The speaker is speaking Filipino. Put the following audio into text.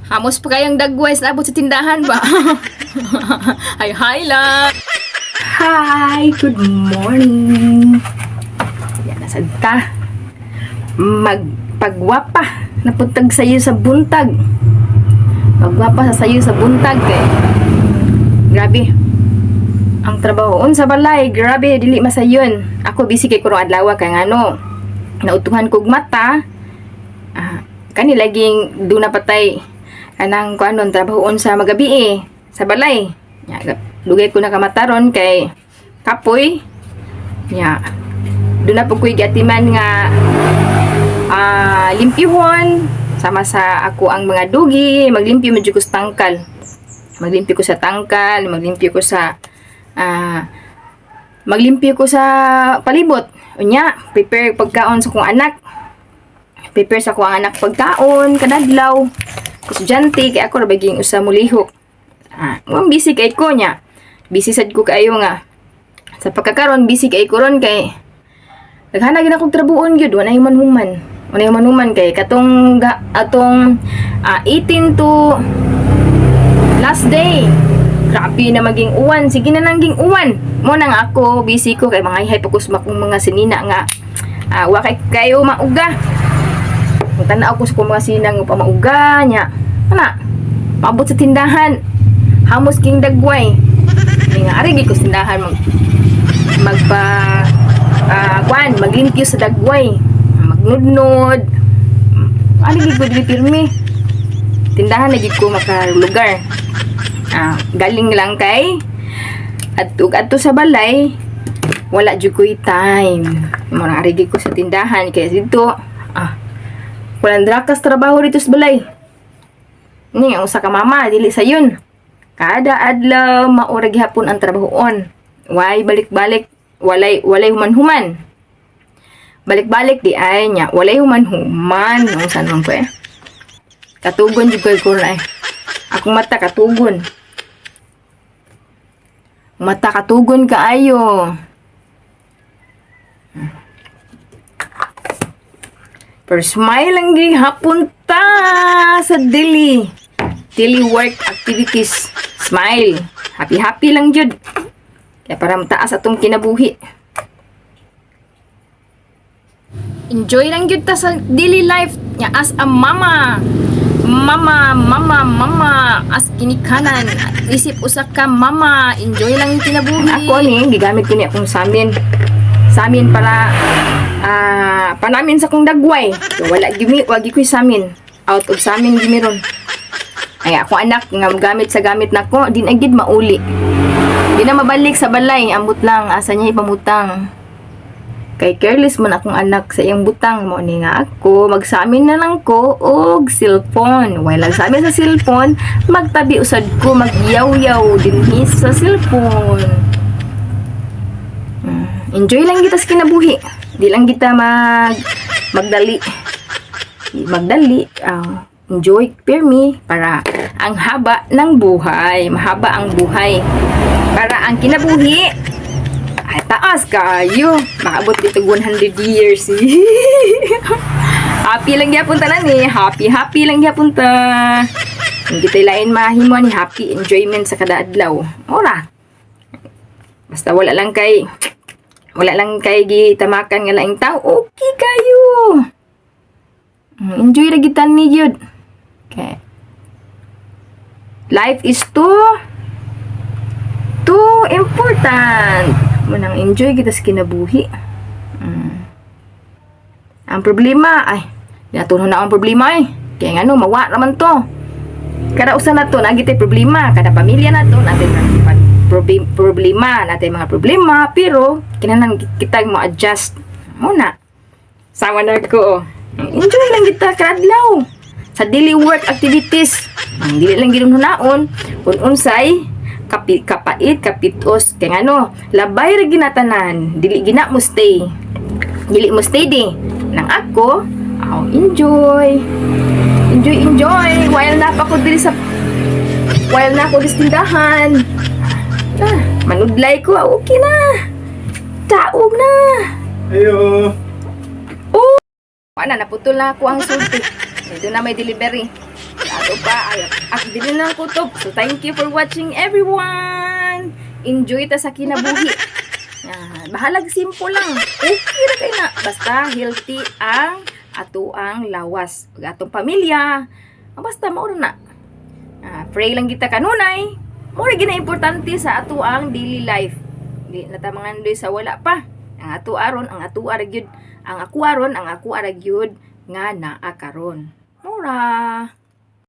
Hamos pa kayang dagway sa abot sa tindahan ba? Ay, hi lang! Hi! Good morning! Yan, nasad ka. Magpagwapa. Napuntag sa'yo sa buntag. Magwapa sa sayo sa buntag. Grabe. Ang trabahoon sa balay. Grabe, dili masayon. Ako busy kay kurong adlaw kay ngano. Nautuhan kog mata. Kanilaging doon na patay. Anang kuanon trabahoon sa magabi sa balay. Nya dugay ko na kamataron kay kapoy. Nya doon na po ko'y giatiman nga limpyuhon sama sa ako ang mga dugi. Maglimpyo medyo ko sa tangkal. Maglimpyo ko sa tangkal, maglimpyo ko sa palibot. Unya, prepare pagkaon sa kong anak. Prepare sa kong anak pagkaon kadadlaw. Estudyante kay ako ra baging usa mo lihok. Busy kay ko nya. Busy sad ko kaayo nga. Sa pagkakaron busy kay ko ron kay naghanag na kog trabuon gyud wala man human. Wala man human kay katong atong 18 to last day. Grabe na maging uwan. Sige na lang ging uwan. Mo nang ako busy ko kay mga hypokus makong mga sinina nga wa kay kayo mauga. Tanaw ko sa kong mga sinang pa mauga nya. Ana, paabot sa tindahan. Hamos king dagway. Nga ari ko sa tindahan maglimpyo sa dagway. Magnudnod. Ari ko dili pirmi. Tindahan na gid ko makalugar. Galing lang kay adto sa balay wala jud ko'y time. Mura ari ko sa tindahan kay dito walang drakas trabaho dito sa balay. Ni ang usa ka mama dili sayon. Kada adlaw maura gihapon ang trabahoon. Way balik-balik, walay human-human. Balik-balik di ay nya, walay human-human. Ang san man ko Katugon jud ko na Akong mata katugon. Mata katugon kaayo. Per smile lang hapon ta sa daily work activities. Smile. Happy lang jud. Kaya para mataas atong kinabuhi. Enjoy lang jud ta sa daily life nya as a mama. Mama as kinikanan. Isip usa ka mama. Enjoy lang yung kinabuhi. Ako ni gigamit ko ni akong samin para panamin sa kong dagway. So, wagi ko samin. Out of samin gimiron. Ay ako anak nga gamit sa gamit nako din agid mauli. Di na mabalik sa balay, ambot lang asa niya ipamutang. Kay careless man akong anak sa iyang butang mo ni nga ako magsamin na lang ko og cellphone. While nagsamin sa cellphone, magtabi usad ko magyaw-yaw dinhi sa cellphone. Enjoy lang kita sa kinabuhi. Di lang kita magdali. Enjoy pirmi para ang haba ng buhay. Mahaba ang buhay. Para ang kinabuhi ay taas kayo. Makabot dito 100 years. Happy lang gyapon tanan Happy lang gyapon ta. Hindi tayo lain mahimo ni happy enjoyment sa kada adlaw. Ora. Basta wala lang kay gitamakan nga laing tao, okay kayo. Enjoy ra gitan ni gyud. Okay. Life is too important. Manang enjoy kita sa kinabuhi. Ang problema natunon na ang problema Kaya ngano mawa naman to. Kada usa na to nagitay problema, kada pamilya na to natin problema, mga problema, pero kinahanglan kita mo adjust muna. Sama na ko. Enjoy lang kita kadlaw sa daily work activities. Dili lang ginunaon kun unsay kapait, kapitos, kay ngano, labay ra ginatanan, dili gina mo stay. Dili mo stay di. Nang ako, enjoy while na ako diri sa tindahan. Manudlay ko, okay na. Taog na. Ayo. Naputol na ako ang sulti. Ito na may delivery. Ato pa, ay, din lang kutob. So, thank you for watching everyone. Enjoy ta sa kinabuhi. Bahalag simple lang. Okay ra kay na. Basta healthy ang atuang lawas. Ug atong pamilya. Basta mao na. Pray lang kita kanunay. Mura gina importante sa atuang daily life. Di natamangan doy sa wala pa. Ang ato aron, ang ato aragyud, ang ako aron, ang ako aragyud nga naa karon. Mura.